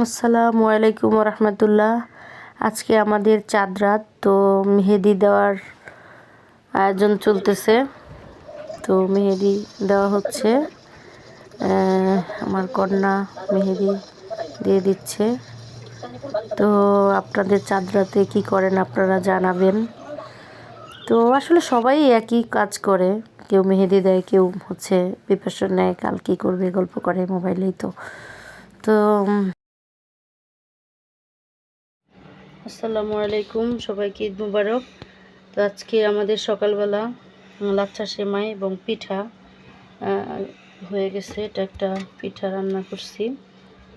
আসসালামু আলাইকুম রহমতুল্লাহ। আজকে আমাদের চাঁদ রাত, তো মেহেদি দেওয়ার আয়োজন চলতেছে। তো মেহেদি দেওয়া হচ্ছে, আমার কন্যা মেহেদি দিয়ে দিচ্ছে। তো আপনাদের চাঁদ রাতে কী করেন আপনারা জানাবেন। তো আসলে সবাই একই কাজ করে, কেউ মেহেদি দেয়, কেউ হচ্ছে প্রিপারেশন নেয় কাল কী করবে, গল্প করে মোবাইলেই। তো তো আসসালামু আলাইকুম, সবাইকে ঈদ মুবারক। তো আজকে আমাদের সকালবেলা লাচ্ছা সেমাই এবং পিঠা হয়ে গেছে। এটা একটা পিঠা রান্না করছি,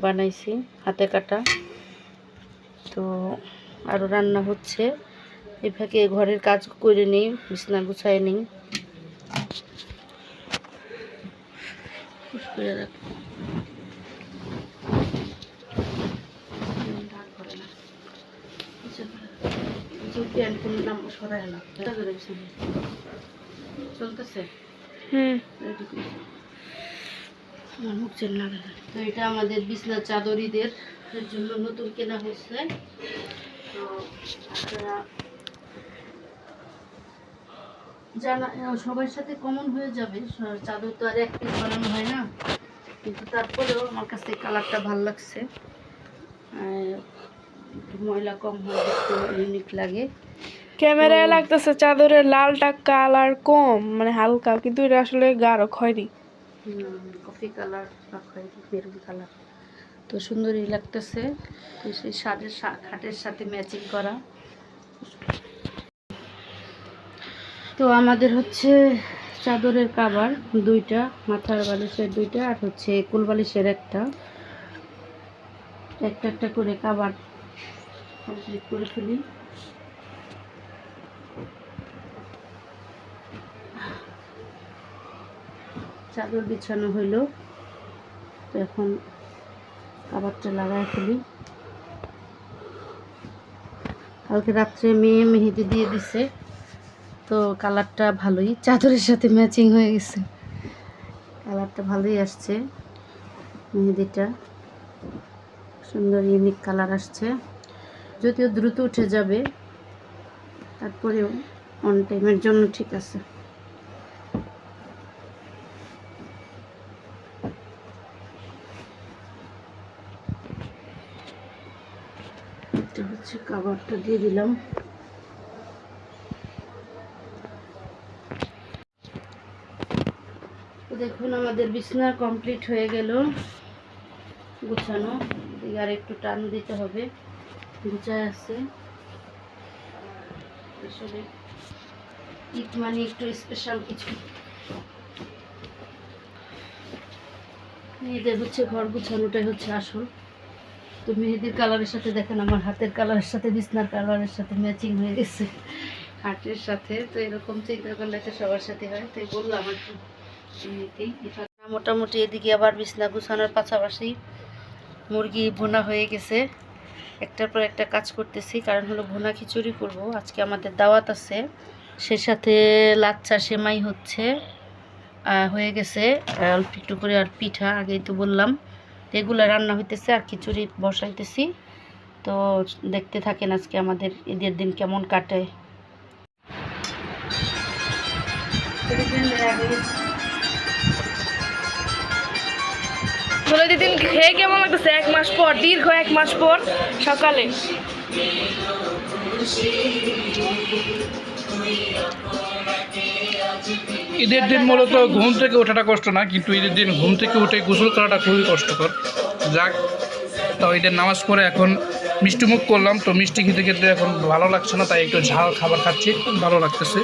বানাইছি হাতে কাটা। তো আরও রান্না হচ্ছে, এভাবে ঘরের কাজ করে নিই, বিছনা গুছাই নিই। চলতেছে তো এটা আমাদের বিছনা চাদর ঈদের জন্য নতুন কেনা হয়েছে। তো আপনারা জানা সবার সাথে কমন হয়ে যাবে, চাদর তো আর এক পিস বানানো হয় না, কিন্তু তারপরেও আমার কাছে কালারটা ভালো লাগছে। ময়লা কম হয়, একটু ইউনিক লাগে। ক্যামেরায় লাগতেছে চাদরের লালটা কালার কম, মানে হালকা, কিন্তু এটা আসলে গাঢ় খয়েরি, কফি কালার বা খয়েরি মেরুন কালার। তো সুন্দরই লাগতেছে। তো সেই খাটের সাথে ম্যাচিং করা। তো আমাদের হচ্ছে চাদরের কাভার দুইটা, মাথার বালিশের দুইটা, আর হচ্ছে কুল বালিশের একটা একটা করে কাভার কমপ্লিট করে ফেলি। চাদর বিছানো হইল, তো এখন কাভারটা লাগাই ফেলি। কালকে রাত্রে মেয়ে মেহেদি দিয়ে দিছে, তো কালারটা ভালোই চাদরের সাথে ম্যাচিং হয়ে গেছে, কালারটা ভালোই আসছে। মেহেদিটা সুন্দর ইউনিক কালার আসছে, যদিও দ্রুত উঠে যাবে, তারপরেও অন টাইমের জন্য ঠিক আছে। এটা হচ্ছে কাভারটা দিয়ে দিলাম। দেখুন আমাদের বিছানা কমপ্লিট হয়ে গেল গুছানো, আর একটু টান দিতে হবে, গুছায় আছে। আসলে ঈদ মানে একটু স্পেশাল কিছু, মেয়েদের হচ্ছে ঘর গুছানোটাই হচ্ছে আসল। তো মেহেদির কালারের সাথে দেখেন আমার হাতের কালারের সাথে বিছনার কালারের সাথে ম্যাচিং হয়ে গেছে হাতের সাথে। তো এরকম চিন্তা করলে তো সবার সাথে হয়, তাই বললাম আর কি। মোটামুটি এদিকে আবার বিছনা গুছানোর পাশাপাশি মুরগি ভুনা হয়ে গেছে, একটার পর একটা কাজ করতেছি, কারণ হলো ভুনা খিচুড়ি করব আজকে, আমাদের দাওয়াত আছে। সে সাথে লাচ্ছা সেমাই হচ্ছে, হয়ে গেছে অল্প একটু করে, আর পিঠা আগেই তো বললাম। এগুলো রান্না হইতেছে আর খিচুড়ি বসাইতেছি। তো দেখতে থাকেন আজকে আমাদের ঈদের দিন কেমন কাটে। দিন খেয়ে কেমন লাগতেছে? 1 মাস পর, দীর্ঘ 1 মাস পর সকালে ঈদের দিন মূলত ঘুম থেকে ওঠাটা কষ্ট না, কিন্তু ঈদের দিন ঘুম থেকে উঠে গোসল করাটা খুবই কষ্টকর। যাক, তো ঈদের নামাজ পড়ে এখন মিষ্টিমুখ করলাম, তো মিষ্টি খেতে খেতে এখন ভালো লাগছে না, তাই একটু ঝাল খাবার খাচ্ছি, খুব ভালো লাগতেছে।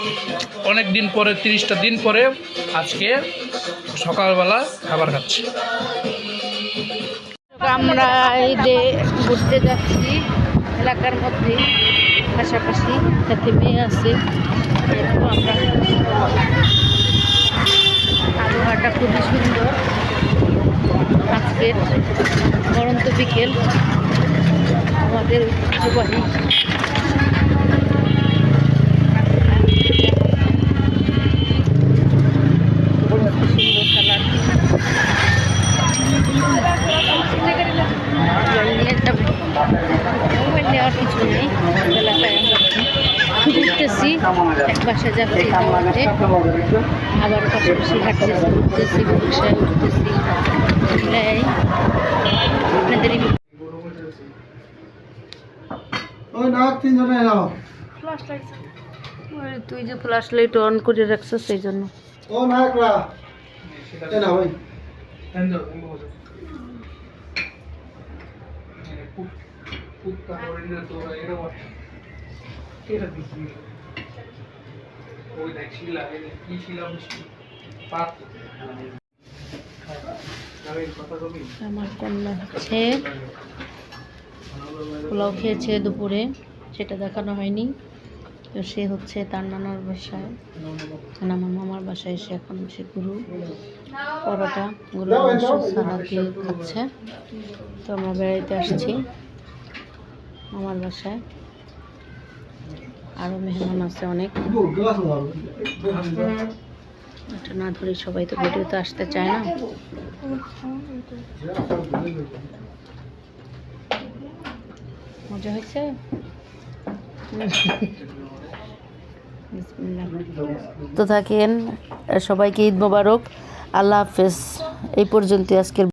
অনেক দিন পরে, 30টা দিন পরে আজকে সকালবেলা খাবার খাচ্ছি। আমরা ঈদে ঘুরতে যাচ্ছি এলাকার মধ্যে, পাশাপাশি সাথে মেয়ে আছে। আমরা আবহাওয়াটা খুবই সুন্দর, আজকের বরন্ত বিকেল আমাদের ঐতিহ্যবাহী সুন্দর কালার নিয়ে কিছু নেই এলাকায় আমরা ঘুরতেছি, এক পাশে যাচ্ছি দাওয়াতে, আবার পাশাপাশি হাঁটতেছি, ঘুরতেছি, রিক্সায় উঠতেছি, এই আপনাদের তুই যে ফ্ল্যাশ লাইট অন করে রাখছিস সেই জন্য আমার কন্যা হচ্ছে পোলাও খেয়েছে দুপুরে, সেটা দেখানো হয়নি। তো সে হচ্ছে তার নানার বাসায়, আমার মামার বাসায় এসে এখন সে পরোটা গরুর মাংস সালাদ দিয়ে খাচ্ছে। তো আমরা বেড়াইতে আসছি আমার বাসায়, আরও মেহমান আছে অনেক। এটা না ধরে সবাই তো ভিডিওতে আসতে চায় না। মজা হয়েছে। তো থাকেন, সবাইকে ঈদ মোবারক, আল্লাহ হাফেজ। এই পর্যন্ত আজকের